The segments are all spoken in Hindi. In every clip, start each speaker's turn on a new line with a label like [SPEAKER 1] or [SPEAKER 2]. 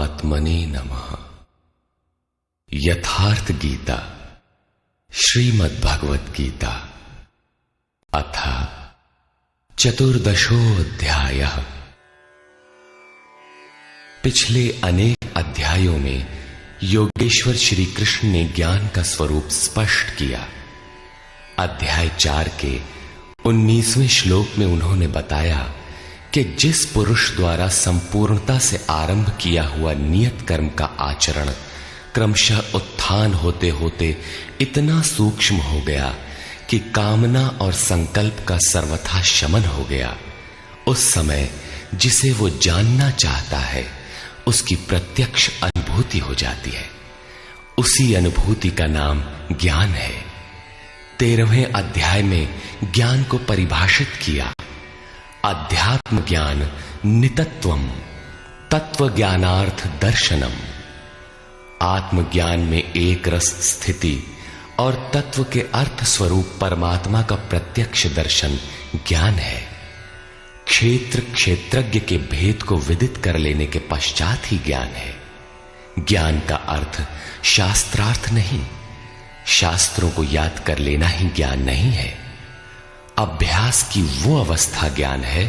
[SPEAKER 1] परमात्मने नमः। यथार्थ गीता श्रीमद् भगवत गीता अथ चतुर्दशोऽध्यायः। पिछले अनेक अध्यायों में योगेश्वर श्री कृष्ण ने ज्ञान का स्वरूप स्पष्ट किया। अध्याय 4 के 19वें श्लोक में उन्होंने बताया कि जिस पुरुष द्वारा संपूर्णता से आरंभ किया हुआ नियत कर्म का आचरण क्रमशः उत्थान होते होते इतना सूक्ष्म हो गया कि कामना और संकल्प का सर्वथा शमन हो गया, उस समय जिसे वो जानना चाहता है उसकी प्रत्यक्ष अनुभूति हो जाती है। उसी अनुभूति का नाम ज्ञान है। 13वें अध्याय में ज्ञान को परिभाषित किया। अध्यात्म ज्ञान नितत्वम तत्व ज्ञानार्थ दर्शनम। आत्मज्ञान में एक रस स्थिति और तत्व के अर्थ स्वरूप परमात्मा का प्रत्यक्ष दर्शन ज्ञान है। क्षेत्र क्षेत्रज्ञ के भेद को विदित कर लेने के पश्चात ही ज्ञान है। ज्ञान का अर्थ शास्त्रार्थ नहीं, शास्त्रों को याद कर लेना ही ज्ञान नहीं है। अभ्यास की वो अवस्था ज्ञान है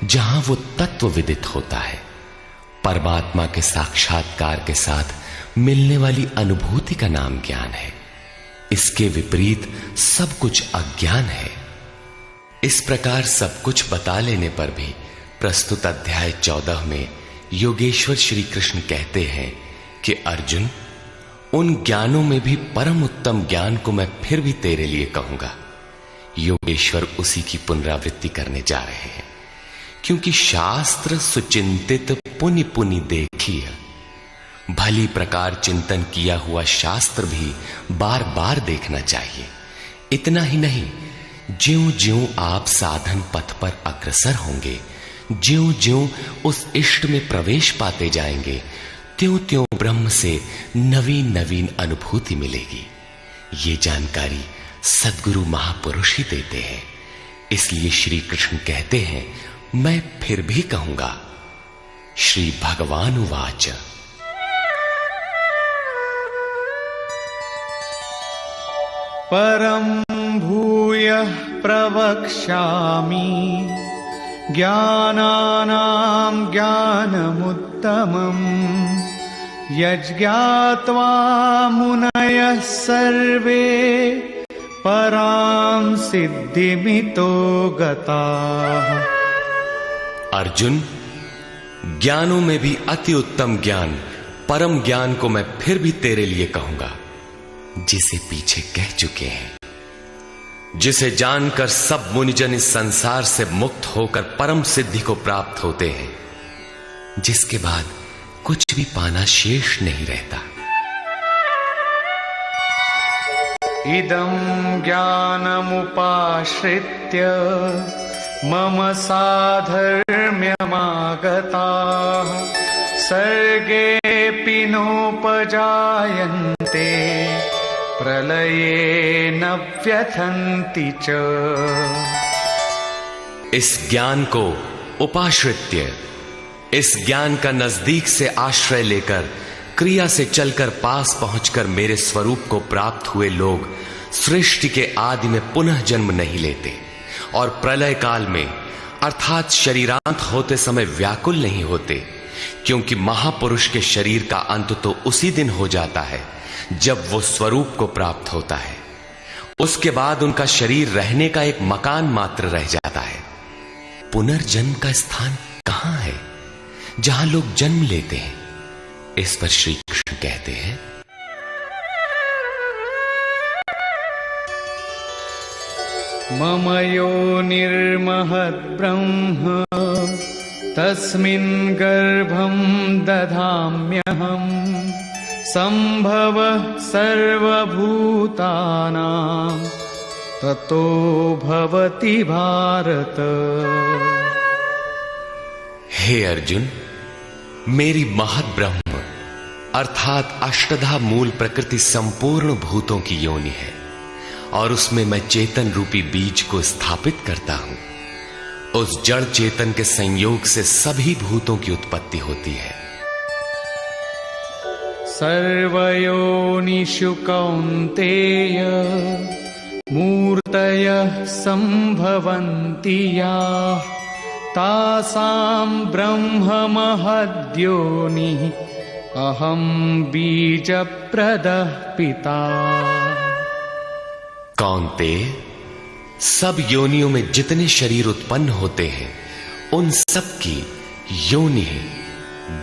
[SPEAKER 1] जहां वो तत्व विदित होता है। परमात्मा के साक्षात्कार के साथ मिलने वाली अनुभूति का नाम ज्ञान है। इसके विपरीत सब कुछ अज्ञान है। इस प्रकार सब कुछ बता लेने पर भी प्रस्तुत अध्याय 14 में योगेश्वर श्री कृष्ण कहते हैं कि अर्जुन, उन ज्ञानों में भी परम उत्तम ज्ञान को मैं फिर भी तेरे लिए कहूंगा। योगेश्वर उसी की पुनरावृत्ति करने जा रहे हैं, क्योंकि शास्त्र सुचिंतित पुनि पुनि देखिए। भली प्रकार चिंतन किया हुआ शास्त्र भी बार बार देखना चाहिए। इतना ही नहीं, ज्यों ज्यों आप साधन पथ पर अग्रसर होंगे, ज्यों ज्यों उस इष्ट में प्रवेश पाते जाएंगे, त्यों त्यों ब्रह्म से नवीन नवीन अनुभूति मिलेगी। ये जानकारी सद्गुरु महापुरुष ही देते हैं। इसलिए श्री कृष्ण कहते हैं, मैं फिर भी कहूंगा। श्री भगवान उवाच
[SPEAKER 2] परं भूयः प्रवक्ष्यामि ज्ञानानां ज्ञानमुत्तमम् यज्ञात्वा मुनयः सर्वे परां सिद्धिमितो गताः।
[SPEAKER 1] अर्जुन, ज्ञानों में भी अति उत्तम ज्ञान परम ज्ञान को मैं फिर भी तेरे लिए कहूंगा, जिसे पीछे कह चुके हैं, जिसे जानकर सब मुनिजन इस संसार से मुक्त होकर परम सिद्धि को प्राप्त होते हैं, जिसके बाद कुछ भी पाना शेष नहीं रहता।
[SPEAKER 2] इदं ज्ञानमुपाश्रित्य मम साधर्म्यमागताः सर्गेऽपि नोपजायन्ते प्रलये न व्यथन्ति च।
[SPEAKER 1] इस ज्ञान को उपाश्रित्य, इस ज्ञान का नजदीक से आश्रय लेकर क्रिया से चलकर पास पहुंचकर मेरे स्वरूप को प्राप्त हुए लोग सृष्टि के आदि में पुनः जन्म नहीं लेते और प्रलय काल में अर्थात शरीरांत होते समय व्याकुल नहीं होते, क्योंकि महापुरुष के शरीर का अंत तो उसी दिन हो जाता है जब वो स्वरूप को प्राप्त होता है। उसके बाद उनका शरीर रहने का एक मकान मात्र रह जाता है। पुनर्जन्म का स्थान कहां है जहां लोग जन्म लेते हैं? इस पर श्री कृष्ण कहते हैं,
[SPEAKER 2] मम योनिर्महद् ब्रह्म तस्मिन् गर्भं दधाम्यहम् सम्भवः सर्वभूतानां ततो भवति भारत।
[SPEAKER 1] हे अर्जुन, मेरी महद ब्रह्म अर्थात अष्टधा मूल प्रकृति संपूर्ण भूतों की योनि है और उसमें मैं चेतन रूपी बीज को स्थापित करता हूं। उस जड़ चेतन के संयोग से सभी भूतों की उत्पत्ति होती है।
[SPEAKER 2] सर्वयोनिषु कौन्तेय मूर्तयः सम्भवन्ति याः तासां ब्रह्ममहद्योनिः अहं बीजप्रदः पिता।
[SPEAKER 1] कौन्तेय, सब योनियों में जितने शरीर उत्पन्न होते हैं उन सब की योनि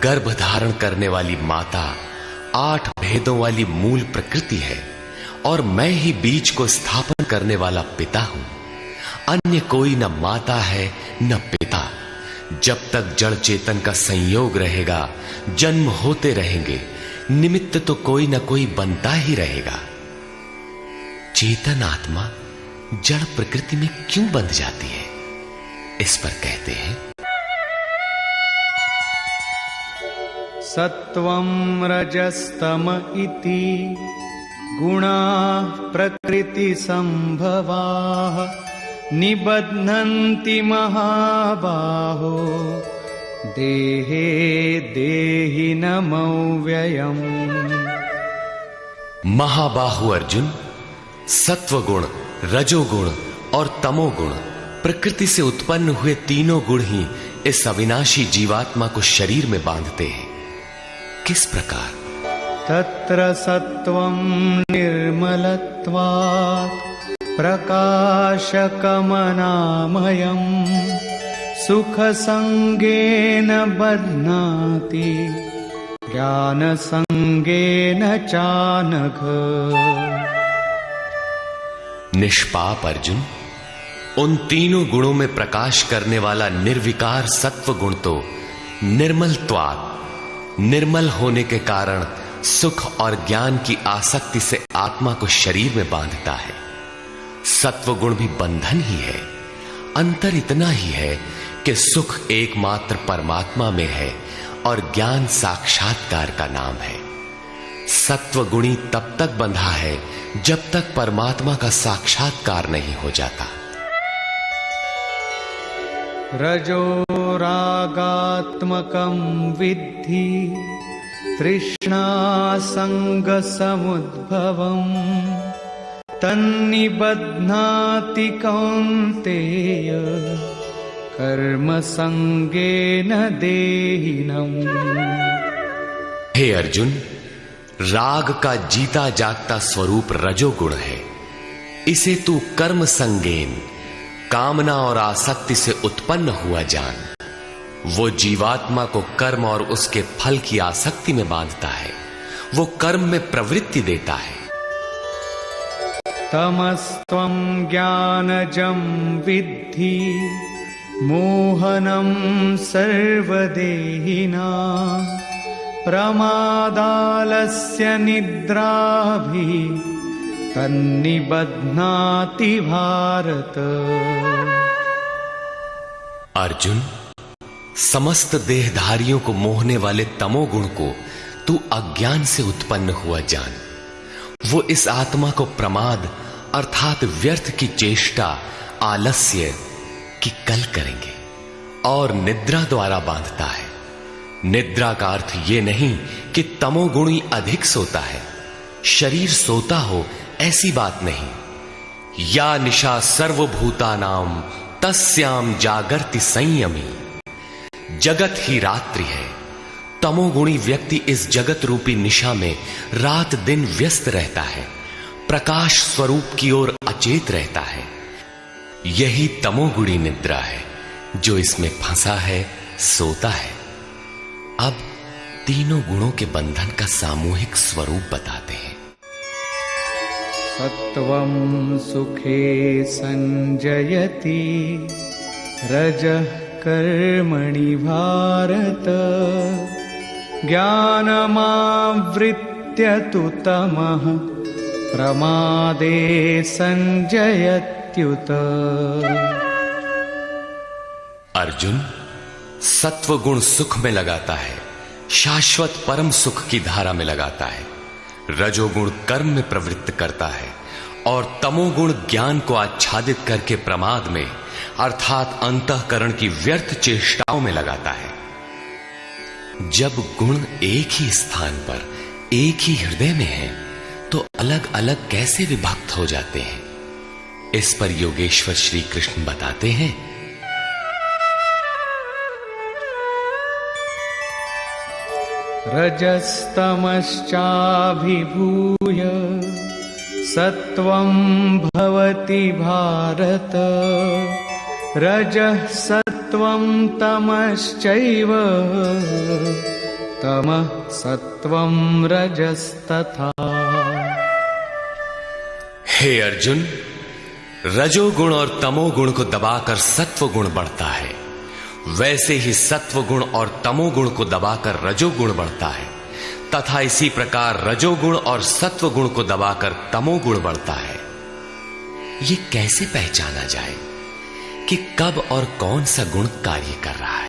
[SPEAKER 1] गर्भ धारण करने वाली माता 8 भेदों वाली मूल प्रकृति है और मैं ही बीज को स्थापन करने वाला पिता हूं। अन्य कोई न माता है न पिता। जब तक जड़ चेतन का संयोग रहेगा जन्म होते रहेंगे, निमित्त तो कोई न कोई बनता ही रहेगा। चेतन आत्मा जड़ प्रकृति में क्यों बंध जाती है? इस पर कहते हैं
[SPEAKER 2] सत्वं रजस्तम इति गुणाः प्रकृति संभवाः निबध्नन्ति महाबाहो देहे देहिनमव्ययम्।
[SPEAKER 1] महाबाहु अर्जुन, सत्वगुण, रजोगुण और तमोगुण प्रकृति से उत्पन्न हुए तीनों गुण ही इस अविनाशी जीवात्मा को शरीर में बांधते हैं। किस प्रकार?
[SPEAKER 2] तत्र सत्वं निर्मलत्वात् प्रकाशकमनामयम् सुखसंगेन बध्नाति ज्ञानसंगेन चानघ।
[SPEAKER 1] निष्पाप अर्जुन, उन तीनों गुणों में प्रकाश करने वाला निर्विकार सत्व गुण तो निर्मलत्वात्, निर्मल होने के कारण सुख और ज्ञान की आसक्ति से आत्मा को शरीर में बांधता है। सत्व गुण भी बंधन ही है। अंतर इतना ही है कि सुख एकमात्र परमात्मा में है और ज्ञान साक्षात्कार का नाम है। सत्व गुणी तब तक बंधा है जब तक परमात्मा का साक्षात्कार नहीं हो जाता।
[SPEAKER 2] रजो रागात्मकं विद्धि तृष्णासंगसमुद्भवम् तन्निबध्नाति कौन्तेय कर्मसंगेन देहिनम्।
[SPEAKER 1] हे अर्जुन, राग का जीता जागता स्वरूप रजोगुण है। इसे तू कर्म संगेन, कामना और आसक्ति से उत्पन्न हुआ जान। वो जीवात्मा को कर्म और उसके फल की आसक्ति में बांधता है। वो कर्म में प्रवृत्ति देता है।
[SPEAKER 2] तमस्त्वं ज्ञानजं विद्धि मोहनं सर्वदेहिनां प्रमादालस्य निद्राभिः तन्निबध्नाति भारत।
[SPEAKER 1] अर्जुन, समस्त देहधारियों को मोहने वाले तमोगुण को तू अज्ञान से उत्पन्न हुआ जान। वो इस आत्मा को प्रमाद अर्थात व्यर्थ की चेष्टा, आलस्य की कल करेंगे और निद्रा द्वारा बांधता है। निद्रा का अर्थ यह नहीं कि तमोगुणी अधिक सोता है, शरीर सोता हो, ऐसी बात नहीं। या निशा सर्वभूतानाम तस्याम जागर्ति संयमी। जगत ही रात्रि है। तमोगुणी व्यक्ति इस जगत रूपी निशा में रात दिन व्यस्त रहता है, प्रकाश स्वरूप की ओर अचेत रहता है। यही तमोगुणी निद्रा है। जो इसमें फंसा है सोता है। अब तीनों गुणों के बंधन का सामूहिक स्वरूप बताते हैं।
[SPEAKER 2] सत्वं सुखे संजयति रजः कर्मणि भारत ज्ञानमावृत्य तु तमः प्रमादे संजयत्युत।
[SPEAKER 1] अर्जुन, सत्वगुण सुख में लगाता है, शाश्वत परम सुख की धारा में लगाता है। रजोगुण कर्म में प्रवृत्त करता है और तमोगुण ज्ञान को आच्छादित करके प्रमाद में अर्थात अंतःकरण की व्यर्थ चेष्टाओं में लगाता है। जब गुण एक ही स्थान पर एक ही हृदय में हैं, तो अलग अलग कैसे विभक्त हो जाते हैं? इस पर योगेश्वर श्री कृष्ण बताते हैं,
[SPEAKER 2] रजस्तमश्चाभिभूय सत्वं भवति भारत, रजः सत्वं तमश्चैव तमः सत्वं रजस्तथा।
[SPEAKER 1] हे अर्जुन, रजोगुण और तमोगुण को दबाकर सत्व गुण बढ़ता है, वैसे ही सत्व गुण और तमोगुण को दबाकर रजोगुण बढ़ता है, तथा इसी प्रकार रजोगुण और सत्व गुण को दबाकर तमोगुण बढ़ता है। ये कैसे पहचाना जाए कि कब और कौन सा गुण कार्य कर रहा है?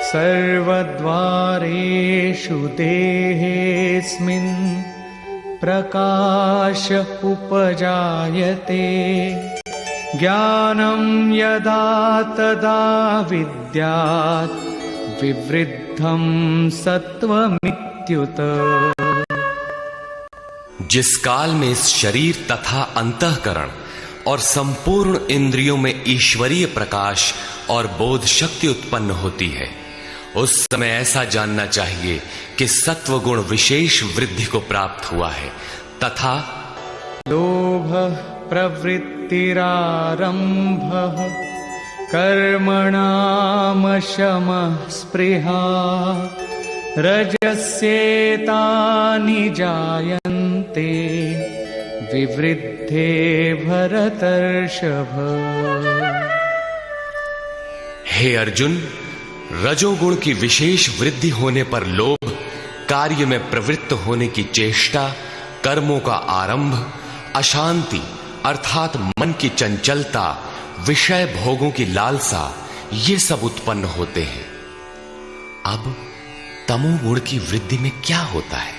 [SPEAKER 2] सर्वद्वारेषु देहेऽस्मिन् प्रकाश उपजायते, ज्ञानं यदा तदा विद्यात् विवृद्धं सत्वमित्युत।
[SPEAKER 1] जिस काल में इस शरीर तथा अंतःकरण और संपूर्ण इंद्रियों में ईश्वरीय प्रकाश और बोध शक्ति उत्पन्न होती है, उस समय ऐसा जानना चाहिए कि सत्व गुण विशेष वृद्धि को प्राप्त हुआ है, तथा
[SPEAKER 2] लोभ प्रवृत्तिरारंभः कर्मणामशमः स्पृहा, रजस्येतानि जायन्ते विवृद्धे भरतर्षभ।
[SPEAKER 1] हे अर्जुन, रजोगुण की विशेष वृद्धि होने पर लोभ, कार्य में प्रवृत्त होने की चेष्टा, कर्मों का आरंभ, अशांति अर्थात मन की चंचलता, विषय भोगों की लालसा, ये सब उत्पन्न होते हैं। अब तमोगुण की वृद्धि में क्या होता है?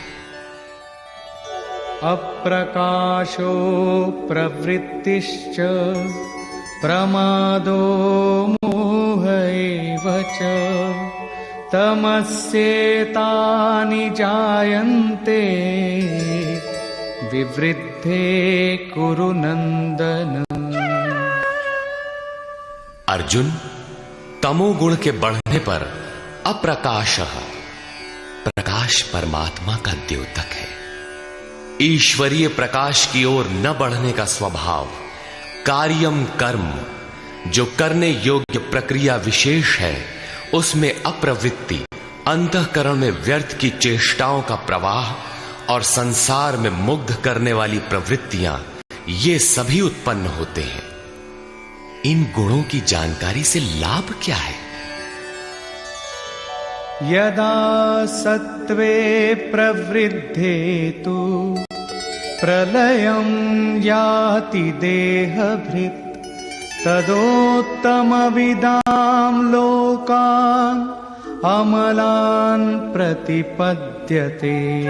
[SPEAKER 2] अप्रकाशो प्रवृत्तिश्च प्रमादो मोह एव च, तमस्येतानि जायन्ते विवृद्धे कुरु नंदन।
[SPEAKER 1] अर्जुन, तमोगुण के बढ़ने पर अप्रकाशः, प्रकाश परमात्मा का द्योतक है। ईश्वरीय प्रकाश की ओर न बढ़ने का स्वभाव, कार्यम कर्म, जो करने योग्य प्रक्रिया विशेष है, उसमें अप्रवृत्ति, अंतःकरण में व्यर्थ की चेष्टाओं का प्रवाह और संसार में मुग्ध करने वाली प्रवृत्तियां, ये सभी उत्पन्न होते हैं। इन गुणों की जानकारी से लाभ क्या है?
[SPEAKER 2] यदा सत्वे प्रवृद्धे तु प्रलयं याति देहभृत्, तदोत्तमविदां लोकान् अमलान् प्रतिपद्यते।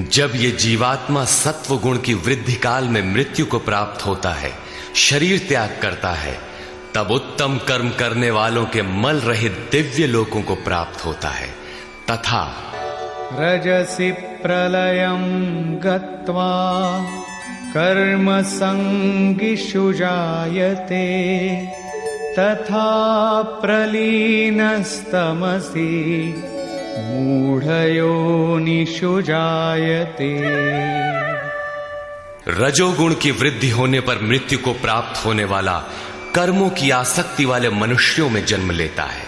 [SPEAKER 1] जब ये जीवात्मा सत्व गुण की वृद्धि काल में मृत्यु को प्राप्त होता है, शरीर त्याग करता है, तब उत्तम कर्म करने वालों के मल रहित दिव्य लोकों को प्राप्त होता है, तथा
[SPEAKER 2] रजसि प्रलयं गत्वा कर्मसंगिषु जायते, तथा प्रलीनस्तमसि मूढ़योनिषु जायते।
[SPEAKER 1] रजोगुण की वृद्धि होने पर मृत्यु को प्राप्त होने वाला कर्मों की आसक्ति वाले मनुष्यों में जन्म लेता है,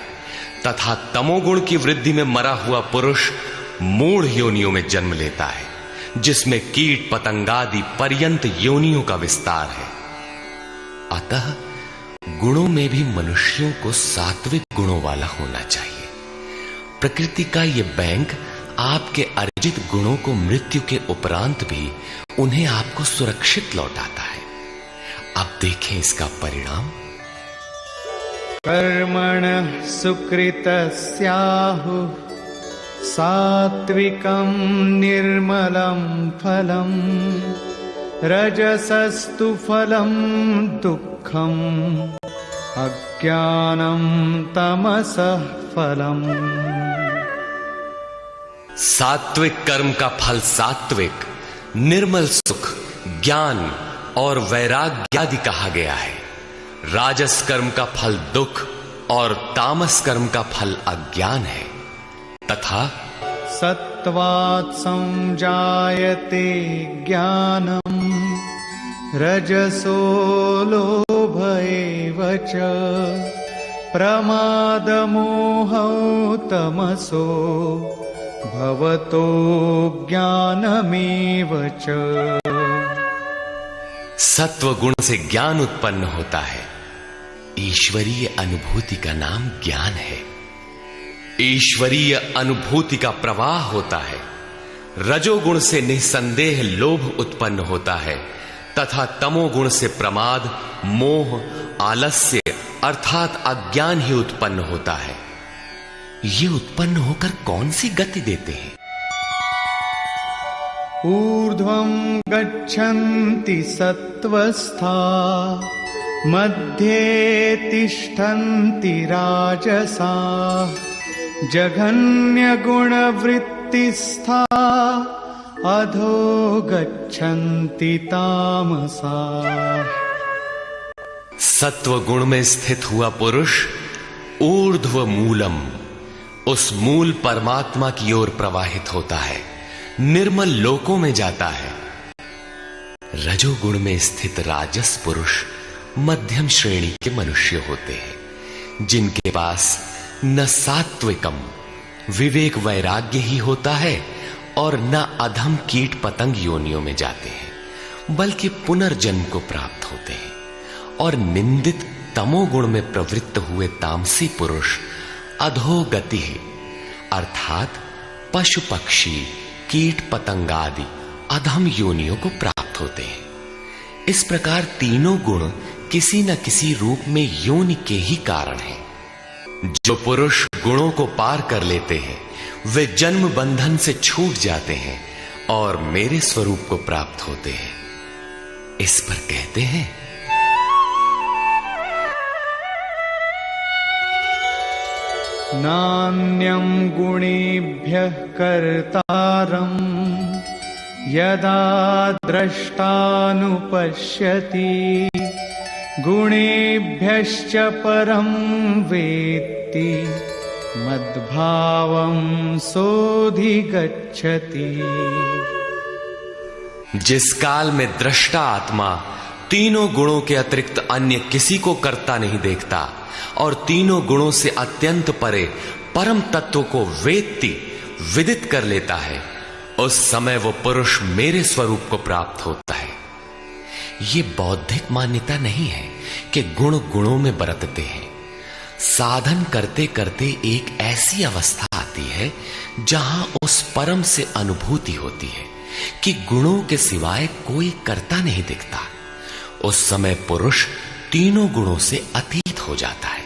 [SPEAKER 1] तथा तमोगुण की वृद्धि में मरा हुआ पुरुष मूढ़ योनियों में जन्म लेता है, जिसमें कीट पतंगादि पर्यंत योनियों का विस्तार है। अतः गुणों में भी मनुष्यों को सात्विक गुणों वाला होना चाहिए। प्रकृति का ये बैंक आपके अर्जित गुणों को मृत्यु के उपरांत भी उन्हें आपको सुरक्षित लौटाता है। अब देखें इसका परिणाम।
[SPEAKER 2] कर्मणः सुकृतस्याहुः सात्विकं निर्मलं फलम्, रजसस्तु फलं दुःखम्, अज्ञानं तमसः फलम्।
[SPEAKER 1] सात्विक कर्म का फल सात्विक, निर्मल सुख, ज्ञान और वैराग्य आदि कहा गया है। राजस कर्म का फल दुख और तामस कर्म का फल अज्ञान है। तथा
[SPEAKER 2] सत्वात् संजायते ज्ञानम् रजसो लोभ एव च प्रमादमोहौ तमसो भवतो ज्ञानमेव च।
[SPEAKER 1] सत्व गुण से ज्ञान उत्पन्न होता है। ईश्वरीय अनुभूति का नाम ज्ञान है। ईश्वरीय अनुभूति का प्रवाह होता है। रजोगुण से निसंदेह लोभ उत्पन्न होता है तथा तमोगुण से प्रमाद, मोह, आलस्य अर्थात अज्ञान ही उत्पन्न होता है। ये उत्पन्न होकर कौन सी गति देते हैं?
[SPEAKER 2] ऊर्ध्वं गच्छन्ति सत्त्वस्था मध्ये तिष्ठन्ति राजसाः जघन्यगुणवृत्तिस्था अधो गच्छन्ति तामसाः।
[SPEAKER 1] सत्व गुण में स्थित हुआ पुरुष ऊर्ध्व मूलम, उस मूल परमात्मा की ओर प्रवाहित होता है, निर्मल लोकों में जाता है। रजोगुण में स्थित राजस पुरुष मध्यम श्रेणी के मनुष्य होते हैं, जिनके पास न सात्विकम विवेक वैराग्य ही होता है और न अधम कीट पतंग योनियों में जाते हैं, बल्कि पुनर्जन्म को प्राप्त होते हैं। और निंदित तमोगुण में प्रवृत्त हुए तामसी पुरुष अधोगति अर्थात पशु पक्षी कीट पतंगादि अधम योनियों को प्राप्त होते हैं। इस प्रकार तीनों गुण किसी न किसी रूप में योनि के ही कारण हैं। जो पुरुष गुणों को पार कर लेते हैं वे जन्म बंधन से छूट जाते हैं और मेरे स्वरूप को प्राप्त होते हैं। इस पर कहते हैं
[SPEAKER 2] नान्यं गुणेभ्यः कर्तारं यदा द्रष्टानुपश्यति गुणेभ्यश्च परं वेत्ति मद्भावं सोऽधिगच्छति।
[SPEAKER 1] जिस काल में दृष्टा आत्मा तीनों गुणों के अतिरिक्त अन्य किसी को करता नहीं देखता और तीनों गुणों से अत्यंत परे परम तत्व को वेत्ति विदित कर लेता है, उस समय वो पुरुष मेरे स्वरूप को प्राप्त होता है। ये बौद्धिक मान्यता नहीं है कि गुण गुणों में बरतते हैं। साधन करते करते एक ऐसी अवस्था आती है जहां उस परम से अनुभूति होती है कि गुणों के सिवाय कोई करता नहीं दिखता। उस समय पुरुष तीनों गुणों से अतीत हो जाता है।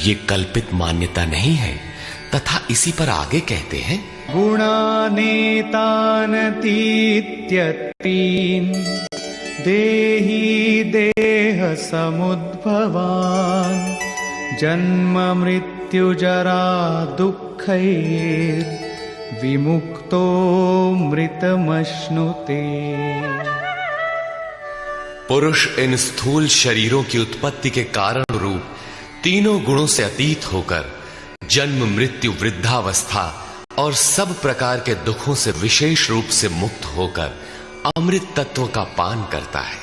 [SPEAKER 1] ये कल्पित मान्यता नहीं है तथा इसी पर आगे कहते हैं
[SPEAKER 2] गुणानेतानतीत्यत्रीन् देहि देह समुद्भवान् जन्म मृत्यु जरा दुःखैर् विमुक्तो मृतमश्नुते।
[SPEAKER 1] पुरुष इन स्थूल शरीरों की उत्पत्ति के कारण रूप तीनों गुणों से अतीत होकर जन्म मृत्यु वृद्धावस्था और सब प्रकार के दुखों से विशेष रूप से मुक्त होकर अमृत तत्व का पान करता है।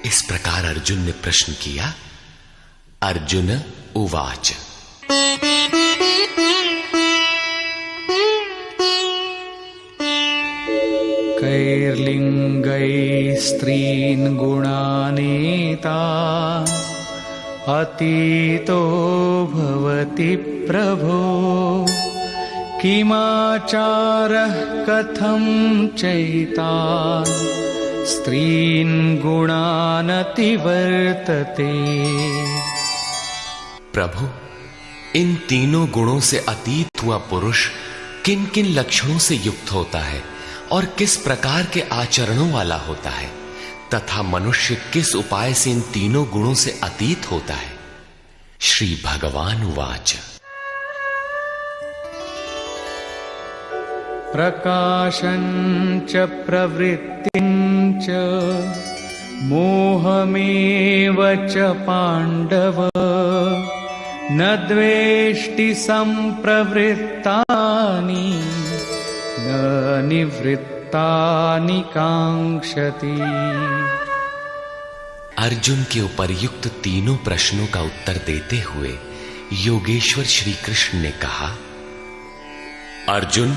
[SPEAKER 1] इस प्रकार अर्जुन ने प्रश्न किया। अर्जुन उवाच
[SPEAKER 2] कैर्लिङ्गैः स्त्रीन् गुणानेता अतीतो भवति प्रभो किमाचारः कथं चैतान् स्त्रीन् गुणानतिवर्तते।
[SPEAKER 1] प्रभु, इन तीनों गुणों से अतीत हुआ पुरुष किन किन लक्षणों से युक्त होता है और किस प्रकार के आचरणों वाला होता है तथा मनुष्य किस उपाय से इन तीनों गुणों से अतीत होता है। श्री भगवान उवाच
[SPEAKER 2] प्रकाशं च प्रवृत्तिं च मोहमेव च पाण्डव न द्वेष्टि सम्प्रवृत्तानि न निवृत्तानि काङ्क्षति।
[SPEAKER 1] अर्जुन के उपर्युक्त तीनों प्रश्नों का उत्तर देते हुए योगेश्वर श्री कृष्ण ने कहा, अर्जुन,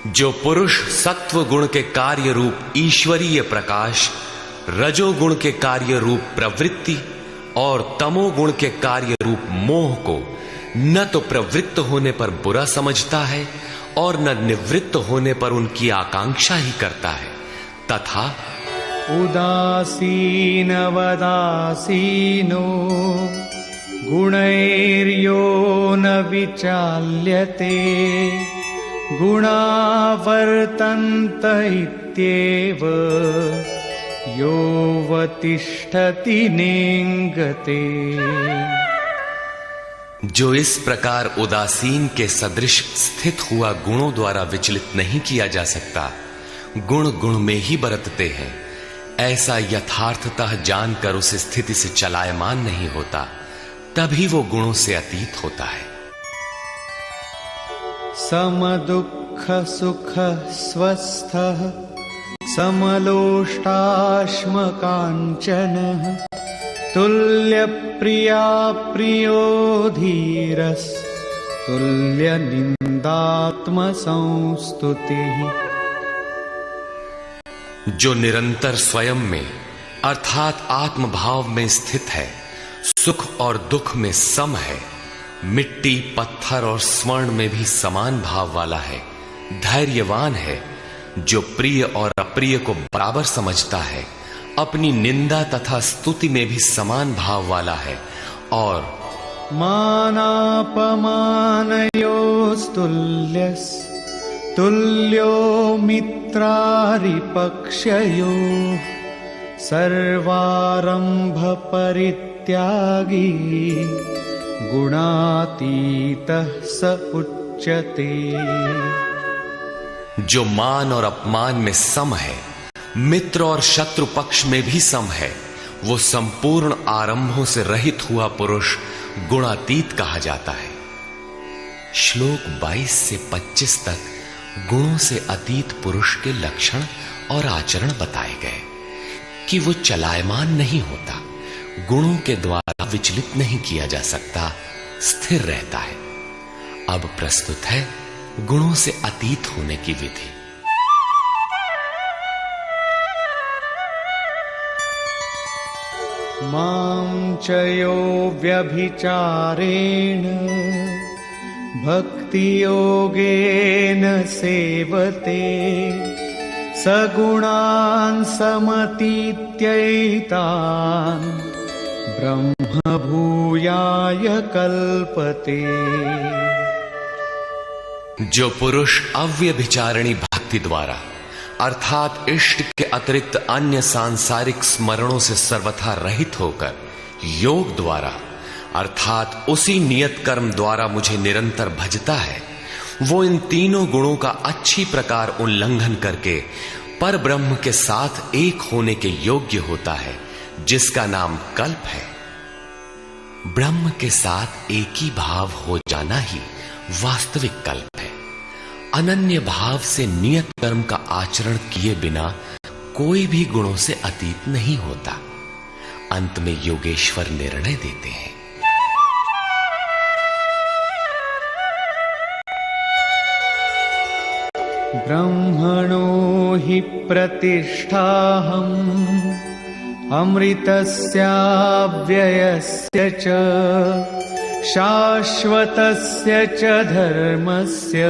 [SPEAKER 1] जो पुरुष सत्व गुण के कार्य रूप ईश्वरीय प्रकाश, रजोगुण के कार्य रूप प्रवृत्ति और तमोगुण के कार्य रूप मोह को न तो प्रवृत्त होने पर बुरा समझता है और न निवृत्त होने पर उनकी आकांक्षा ही करता है, तथा
[SPEAKER 2] उदासीनवदासीनो गुणैर्यो न विचाल्यते गुणा वर्तन्त इत्येव योऽवतिष्ठति नेङ्गते।
[SPEAKER 1] जो इस प्रकार उदासीन के सदृश स्थित हुआ गुणों द्वारा विचलित नहीं किया जा सकता, गुण गुण में ही बरतते हैं, ऐसा यथार्थतः जानकर उस स्थिति से चलायमान नहीं होता, तभी वो गुणों से अतीत होता है।
[SPEAKER 2] समदुःख सुख स्वस्थः समलोष्टाश्मकाञ्चनः तुल्यप्रिया प्रियो धीरस् तुल्यनिन्दात्मसंस्तुतिः।
[SPEAKER 1] जो निरंतर स्वयं में अर्थात आत्मभाव में स्थित है, सुख और दुख में सम है, मिट्टी पत्थर और स्वर्ण में भी समान भाव वाला है, धैर्यवान है, जो प्रिय और अप्रिय को बराबर समझता है, अपनी निंदा तथा स्तुति में भी समान भाव वाला है, और
[SPEAKER 2] मानापमानयोस्तुल्यस् तुल्यो मित्रारिपक्षयोः सर्वारंभ परित्यागी गुणातीतः स उच्यते।
[SPEAKER 1] जो मान और अपमान में सम है, मित्र और शत्रु पक्ष में भी सम है, वो संपूर्ण आरंभों से रहित हुआ पुरुष गुणातीत कहा जाता है। श्लोक 22 से 25 तक गुणों से अतीत पुरुष के लक्षण और आचरण बताए गए कि वो चलायमान नहीं होता, गुणों के द्वारा विचलित नहीं किया जा सकता, स्थिर रहता है। अब प्रस्तुत है गुणों से अतीत होने की विधि।
[SPEAKER 2] मां च यो व्यभिचारेण भक्ति योगेन सेवते सगुणान् समतीत्यैतान् ब्रह्म भूयाय कल्पते।
[SPEAKER 1] जो पुरुष अव्यभिचारिणी भक्ति द्वारा अर्थात इष्ट के अतिरिक्त अन्य सांसारिक स्मरणों से सर्वथा रहित होकर योग द्वारा अर्थात उसी नियत कर्म द्वारा मुझे निरंतर भजता है, वो इन तीनों गुणों का अच्छी प्रकार उल्लंघन करके पर ब्रह्म के साथ एक होने के योग्य होता है, जिसका नाम कल्प है। ब्रह्म के साथ एक ही भाव हो जाना ही वास्तविक कल्प है। अनन्य भाव से नियत कर्म का आचरण किए बिना कोई भी गुणों से अतीत नहीं होता। अंत में योगेश्वर निर्णय देते हैं,
[SPEAKER 2] ब्रह्मणो हि प्रतिष्ठाहम् अमृतस्याव्ययस्य च शाश्वतस्य च धर्मस्य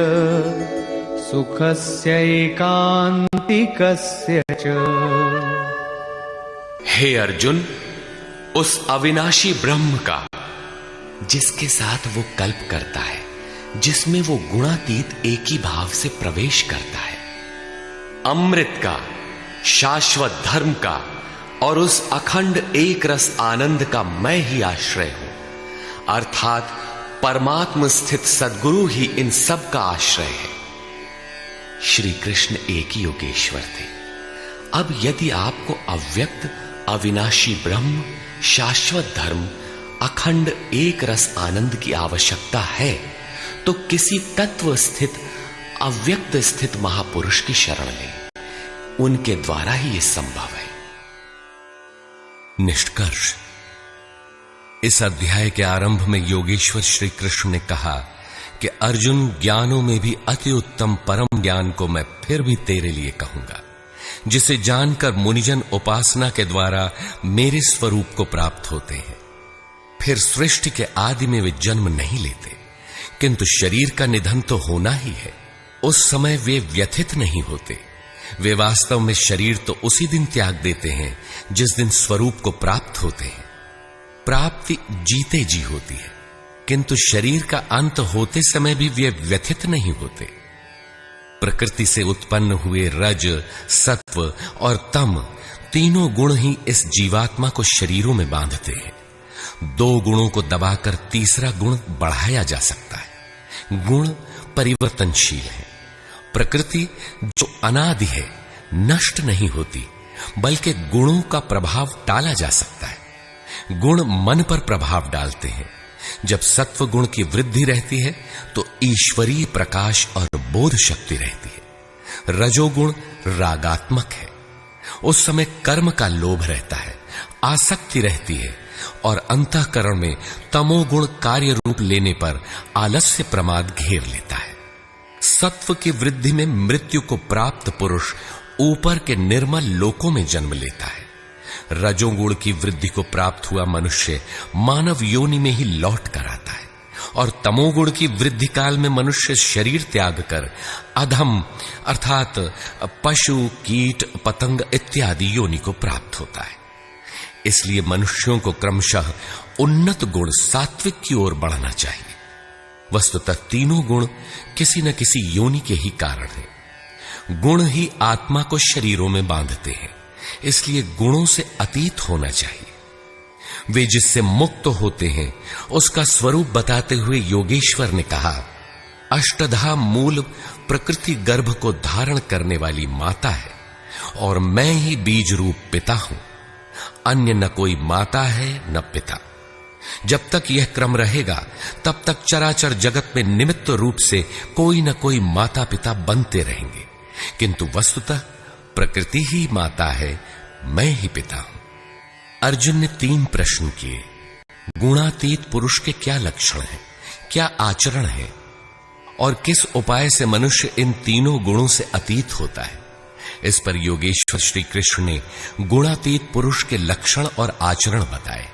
[SPEAKER 2] सुखस्यैकान्तिकस्य च।
[SPEAKER 1] हे अर्जुन, उस अविनाशी ब्रह्म का जिसके साथ वो कल्प करता है, जिसमें वो गुणातीत एक ही भाव से प्रवेश करता है, अमृत का, शाश्वत धर्म का और उस अखंड एक रस आनंद का मैं ही आश्रय हूं, अर्थात परमात्म स्थित सद्गुरु ही इन सब का आश्रय है। श्री कृष्ण एक ही योगेश्वर थे। अब यदि आपको अव्यक्त अविनाशी ब्रह्म, शाश्वत धर्म, अखंड एक रस आनंद की आवश्यकता है तो किसी तत्व स्थित अव्यक्त स्थित महापुरुष की शरण लें। उनके द्वारा ही यह संभव है।
[SPEAKER 3] निष्कर्ष, इस अध्याय के आरंभ में योगेश्वर श्री कृष्ण ने कहा कि अर्जुन, ज्ञानों में भी अति उत्तम परम ज्ञान को मैं फिर भी तेरे लिए कहूंगा, जिसे जानकर मुनिजन उपासना के द्वारा मेरे स्वरूप को प्राप्त होते हैं। फिर सृष्टि के आदि में वे जन्म नहीं लेते, किंतु शरीर का निधन तो होना ही है। उस समय वे व्यथित नहीं होते। वे वास्तव में शरीर तो उसी दिन त्याग देते हैं जिस दिन स्वरूप को प्राप्त होते हैं। प्राप्ति जीते जी होती है, किंतु शरीर का अंत होते समय भी वे व्यथित नहीं होते। प्रकृति से उत्पन्न हुए रज, सत्व और तम तीनों गुण ही इस जीवात्मा को शरीरों में बांधते हैं। दो गुणों को दबाकर तीसरा गुण बढ़ाया जा सकता है। गुण परिवर्तनशील है। प्रकृति जो अनादि है, नष्ट नहीं होती, बल्कि गुणों का प्रभाव टाला जा सकता है। गुण मन पर प्रभाव डालते हैं। जब सत्व गुण की वृद्धि रहती है तो ईश्वरीय प्रकाश और बोध शक्ति रहती है। रजोगुण रागात्मक है। उस समय कर्म का लोभ रहता है, आसक्ति रहती है, और अंतःकरण में तमोगुण कार्य रूप लेने पर आलस्य प्रमाद घेर लेता है। सत्व की वृद्धि में मृत्यु को प्राप्त पुरुष ऊपर के निर्मल लोकों में जन्म लेता है। रजोगुण की वृद्धि को प्राप्त हुआ मनुष्य मानव योनि में ही लौट कर आता है, और तमोगुण की वृद्धि काल में मनुष्य शरीर त्याग कर अधम अर्थात पशु, कीट, पतंग इत्यादि योनि को प्राप्त होता है। इसलिए मनुष्यों को क्रमशः उन्नत गुण सात्विक की ओर बढ़ना चाहिए। वस्तुतः तीनों गुण किसी न किसी योनि के ही कारण हैं। गुण ही आत्मा को शरीरों में बांधते हैं, इसलिए गुणों से अतीत होना चाहिए। वे जिससे मुक्त होते हैं उसका स्वरूप बताते हुए योगेश्वर ने कहा, अष्टधा मूल प्रकृति गर्भ को धारण करने वाली माता है और मैं ही बीज रूप पिता हूं। अन्य न कोई माता है न पिता। जब तक यह क्रम रहेगा तब तक चराचर जगत में निमित्त रूप से कोई न कोई माता पिता बनते रहेंगे, किंतु वस्तुतः प्रकृति ही माता है, मैं ही पिता हूं। अर्जुन ने 3 प्रश्न किए। गुणातीत पुरुष के क्या लक्षण हैं, क्या आचरण है, और किस उपाय से मनुष्य इन तीनों गुणों से अतीत होता है। इस पर योगेश्वर श्री कृष्ण ने गुणातीत पुरुष के लक्षण और आचरण बताए,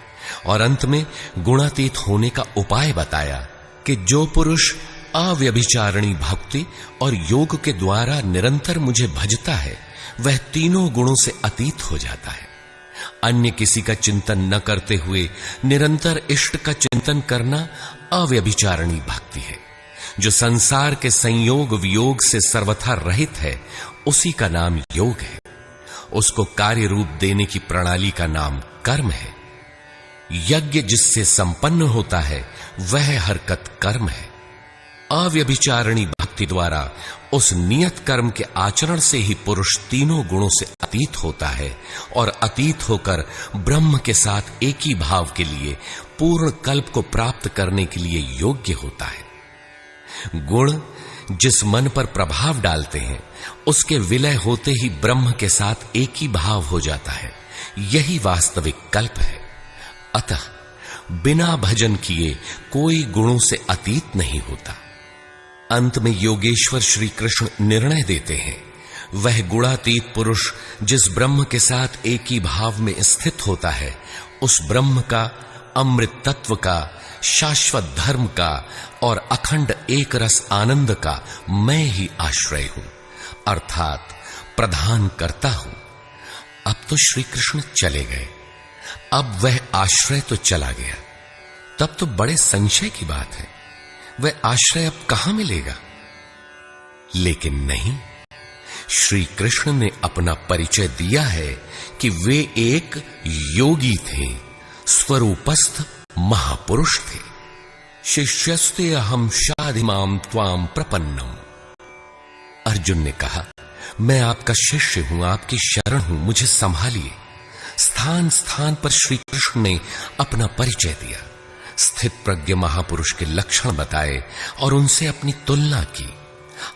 [SPEAKER 3] और अंत में गुणातीत होने का उपाय बताया कि जो पुरुष अव्यभिचारिणी भक्ति और योग के द्वारा निरंतर मुझे भजता है वह तीनों गुणों से अतीत हो जाता है। अन्य किसी का चिंतन न करते हुए निरंतर इष्ट का चिंतन करना अव्यभिचारिणी भक्ति है। जो संसार के संयोग वियोग से सर्वथा रहित है उसी का नाम योग है। उसको कार्य रूप देने की प्रणाली का नाम कर्म है। यज्ञ जिससे संपन्न होता है वह हरकत कर्म है। अव्यभिचारिणी भक्ति द्वारा उस नियत कर्म के आचरण से ही पुरुष तीनों गुणों से अतीत होता है और अतीत होकर ब्रह्म के साथ एक ही भाव के लिए पूर्ण कल्प को प्राप्त करने के लिए योग्य होता है। गुण जिस मन पर प्रभाव डालते हैं उसके विलय होते ही ब्रह्म के साथ एक ही भाव हो जाता है। यही वास्तविक कल्प है। अतः बिना भजन किए कोई गुणों से अतीत नहीं होता। अंत में योगेश्वर श्री कृष्ण निर्णय देते हैं, वह गुणातीत पुरुष जिस ब्रह्म के साथ एक ही भाव में स्थित होता है उस ब्रह्म का, अमृत तत्व का, शाश्वत धर्म का और अखंड एक रस आनंद का मैं ही आश्रय हूं, अर्थात प्रधान करता हूं। अब तो श्री कृष्ण चले गए। अब वह आश्रय तो चला गया। तब तो बड़े संशय की बात है, वह आश्रय अब कहां मिलेगा। लेकिन नहीं, श्री कृष्ण ने अपना परिचय दिया है कि वे एक योगी थे, स्वरूपस्थ महापुरुष थे। शिष्यस्ते अहम शाधिमाम त्वाम प्रपन्नम। अर्जुन ने कहा, मैं आपका शिष्य हूं, आपकी शरण हूं, मुझे संभालिए। स्थान स्थान पर श्री कृष्ण ने अपना परिचय दिया, स्थित प्रज्ञ महापुरुष के लक्षण बताए और उनसे अपनी तुलना की।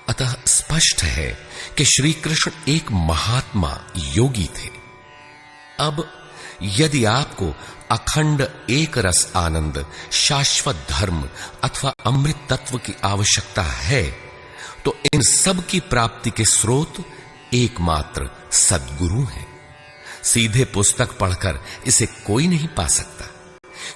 [SPEAKER 3] अतः स्पष्ट है कि श्री कृष्ण एक महात्मा योगी थे। अब यदि आपको अखंड एक रस आनंद, शाश्वत धर्म अथवा अमृत तत्व की आवश्यकता है तो इन सब की प्राप्ति के स्रोत एकमात्र सद्गुरु हैं। सीधे पुस्तक पढ़कर इसे कोई नहीं पा सकता।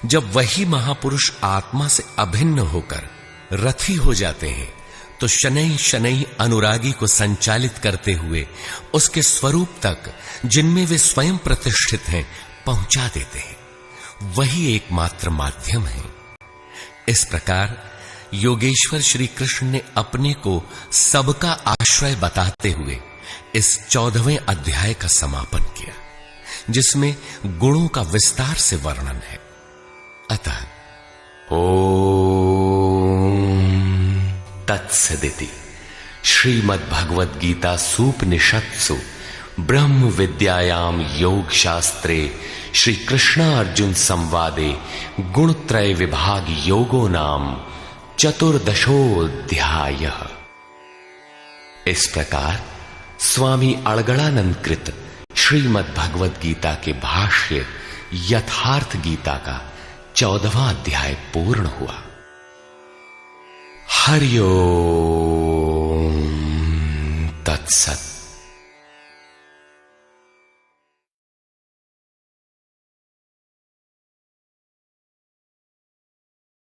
[SPEAKER 3] जब वही महापुरुष आत्मा से अभिन्न होकर रथी हो जाते हैं तो शनैः शनैः अनुरागी को संचालित करते हुए उसके स्वरूप तक, जिनमें वे स्वयं प्रतिष्ठित हैं, पहुंचा देते हैं। वही एकमात्र माध्यम है। इस प्रकार योगेश्वर श्री कृष्ण ने अपने को सबका आश्रय बताते हुए इस 14वें अध्याय का समापन किया, जिसमें गुणों का विस्तार से वर्णन है। अतः
[SPEAKER 1] ओम तत्सदिति श्रीमद् भगवद गीता सूपनिषत्सु ब्रह्म विद्यायाम योग शास्त्रे श्री कृष्ण अर्जुन संवादे गुणत्रय विभाग योगो नाम चतुर्दशोऽध्यायः। इस प्रकार स्वामी अड़गड़ानंद कृत श्रीमद् भगवद गीता के भाष्य यथार्थ गीता का 14वां अध्याय पूर्ण हुआ। हरि ओम तत्सत्।